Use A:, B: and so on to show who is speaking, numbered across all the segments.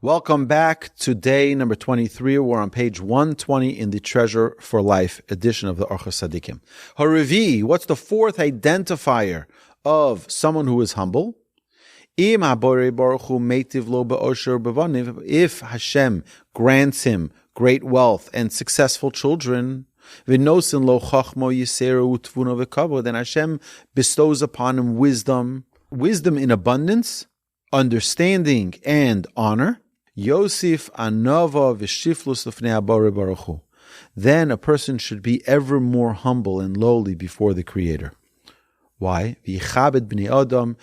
A: Welcome back to day number 23. We're on page 120 in the Treasure for Life edition of the Orchos Tzaddikim. Haravi, what's the fourth identifier of someone who is humble? If Hashem grants him great wealth and successful children, then Hashem bestows upon him wisdom in abundance, understanding and honor. Yosef anava v'shiflus l'fnei habore baruch hu. Then a person should be ever more humble and lowly before the Creator. Why? V'yichabed b'nei adam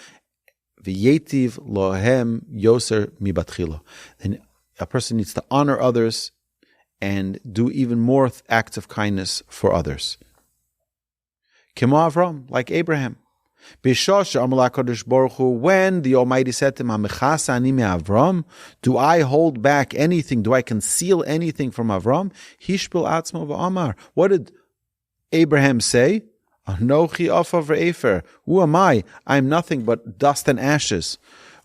A: v'yetiv lohem yoser mibatchila. Then a person needs to honor others and do even more acts of kindness for others. Kemo Avram, like Abraham. When the Almighty said to him, Avram, do I hold back anything? Do I conceal anything from Avram? Hishbil atzmo v'amar. What did Abraham say? Anochi afa v'efer. Who am I? I am nothing but dust and ashes.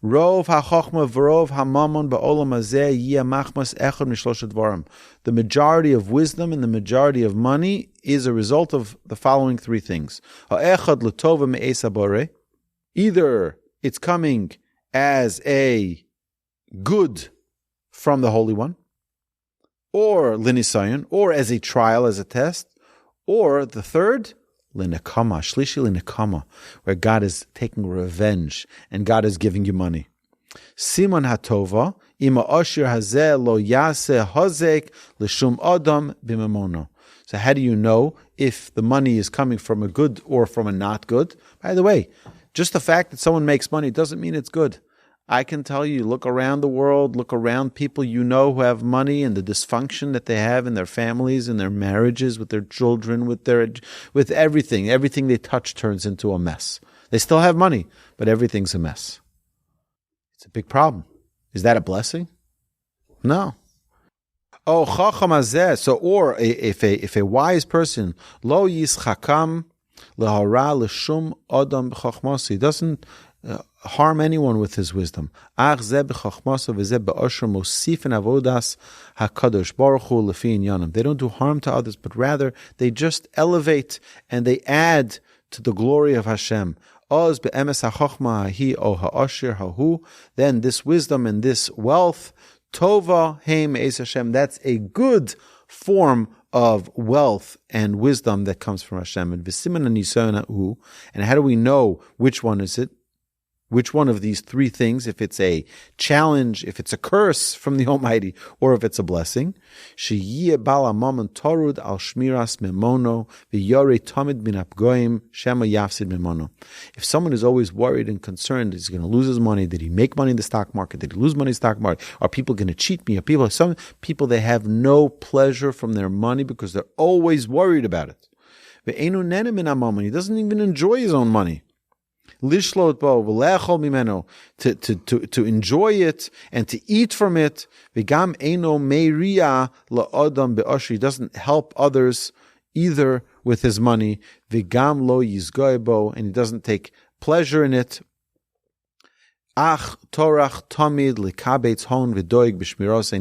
A: Rov ha'chochma v'rov ha'mamon ba'olam hazeh yeh machmas echad mishloshet dvarim. The majority of wisdom and the majority of money is a result of the following three things. Ha'echad l'tova me'es habore. Either it's coming as a good from the Holy One, or l'nisayon, or as a trial, as a test, or the third, Linakama, Shlishi Linakama, where God is taking revenge and God is giving you money. Simon Hatova, Ima Ashir Hazeh Lo Yase Hazek Lishum Adam Bimamono. So how do you know if the money is coming from a good or from a not good? By the way, just the fact that someone makes money doesn't mean it's good. I can tell you, look around the world, look around people you know who have money and the dysfunction that they have in their families, in their marriages, with their children, with everything. Everything they touch turns into a mess. They still have money, but everything's a mess. It's a big problem. Is that a blessing? No. Oh, chacham hazeh. So, or if a wise person, lo yischakam lehara l'shum adam b'chachmas, he doesn't harm anyone with his wisdom. They don't do harm to others, but rather they just elevate and they add to the glory of Hashem. Then this wisdom and this wealth, tova heim eis Hashem, that's a good form of wealth and wisdom that comes from Hashem. And how do we know which one is it? Which one of these three things, if it's a challenge, if it's a curse from the Almighty, or if it's a blessing? If someone is always worried and concerned, he's going to lose his money, did he make money in the stock market, did he lose money in the stock market, are people going to cheat me, some people, they have no pleasure from their money because they're always worried about it. He doesn't even enjoy his own money. To enjoy it and to eat from it. He doesn't help others either with his money, and he doesn't take pleasure in it. And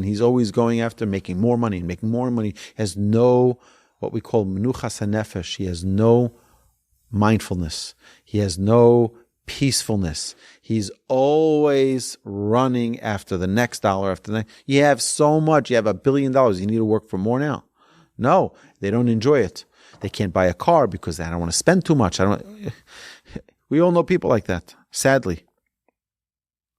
A: he's always going after making more money and making more money. He has no, what we call menuchas hanefesh. He has no mindfulness. He has no peacefulness. He's always running after the next dollar, after the next. You have so much. You have $1 billion. You need to work for more now. No, they don't enjoy it. They can't buy a car because they don't want to spend too much. We all know people like that, sadly.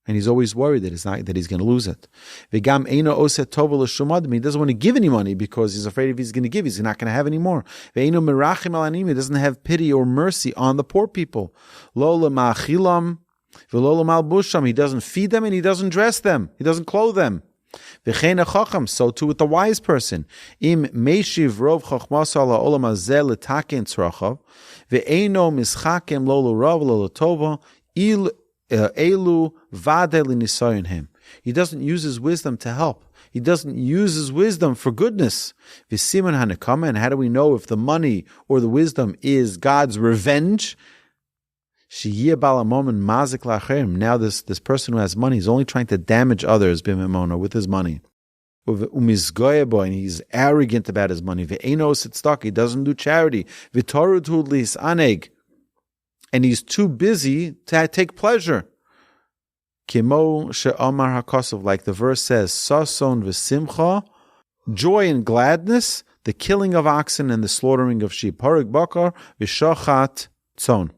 A: And he's always worried that he's going to lose it. He doesn't want to give any money because he's afraid if he's going to give, he's not going to have any more. He doesn't have pity or mercy on the poor people. He doesn't feed them and he doesn't dress them. He doesn't clothe them. So too with the wise person. Elu vade l'nisayon him. He doesn't use his wisdom to help. He doesn't use his wisdom for goodness. V'siman hanekama, and how do we know if the money or the wisdom is God's revenge? Now this person who has money is only trying to damage others with his money. And he's arrogant about his money. He doesn't do charity. And he's too busy to take pleasure. Like the verse says, Sason v'simcha, joy and gladness, the killing of oxen and the slaughtering of sheep. Harag bakar v'shachat tzon.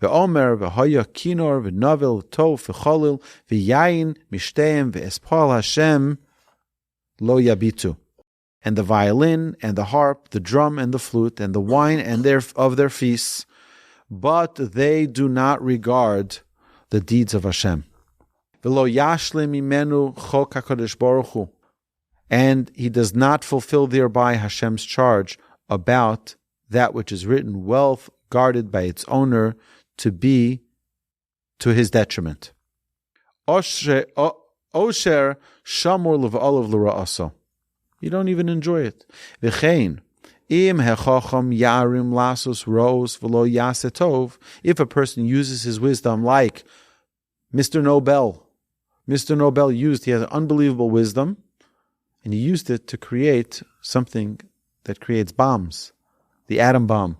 A: Ve'omer v'haya kinor v'navel tov v'cholil v'yayin mishteim v'espal Hashem lo yabitu. And the violin and the harp, the drum and the flute and the wine and of their feasts, but they do not regard the deeds of Hashem. V'lo yashlim imenu chok HaKadosh Baruch Hu. And he does not fulfill thereby Hashem's charge about that which is written, wealth guarded by its owner to be to his detriment. Osher shamur l'v'olav l'ra'aso. You don't even enjoy it. V'chein im hechacham yarim lasos roos v'lo yaseh tov. If a person uses his wisdom like Mr. Nobel used, he has unbelievable wisdom, and he used it to create something that creates bombs, the atom bomb,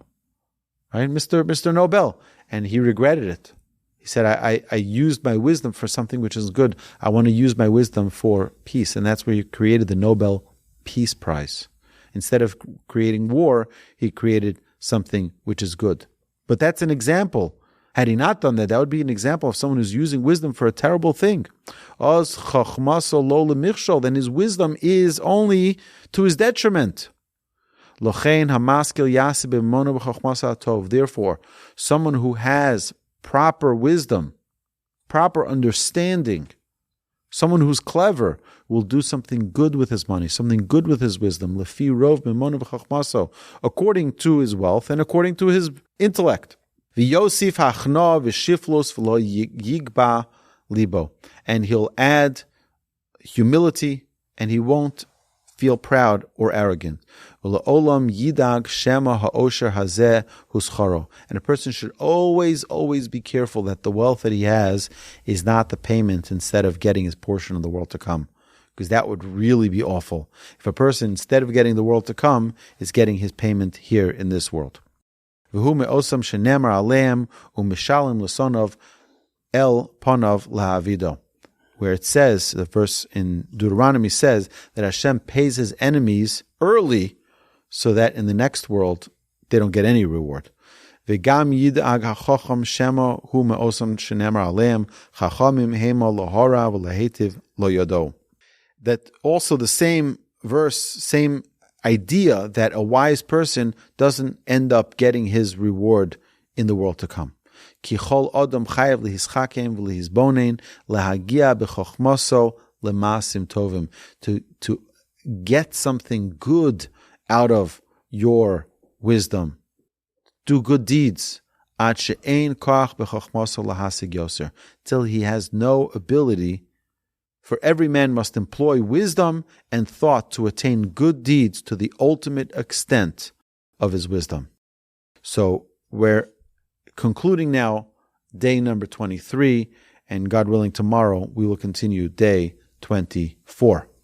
A: right? Mr. Nobel, and he regretted it. He said, I used my wisdom for something which is good. I want to use my wisdom for peace, and that's where he created the Nobel Peace Prize. Instead of creating war, he created something which is good. But that's an example. Had he not done that, that would be an example of someone who's using wisdom for a terrible thing. Then his wisdom is only to his detriment. Therefore, someone who has proper wisdom, proper understanding, someone who's clever, will do something good with his money, something good with his wisdom, according to his wealth and according to his intellect. And he'll add humility, and he won't feel proud or arrogant. And a person should always be careful that the wealth that he has is not the payment instead of getting his portion of the world to come. Because that would really be awful. If a person, instead of getting the world to come, is getting his payment here in this world. Where it says, the verse in Deuteronomy says that Hashem pays his enemies early so that in the next world they don't get any reward. That also the same verse, same idea, that a wise person doesn't end up getting his reward in the world to come. To get something good out of your wisdom, do good deeds, till he has no ability. For every man must employ wisdom and thought to attain good deeds to the ultimate extent of his wisdom. So we're concluding now day number 23, and God willing, tomorrow we will continue day 24.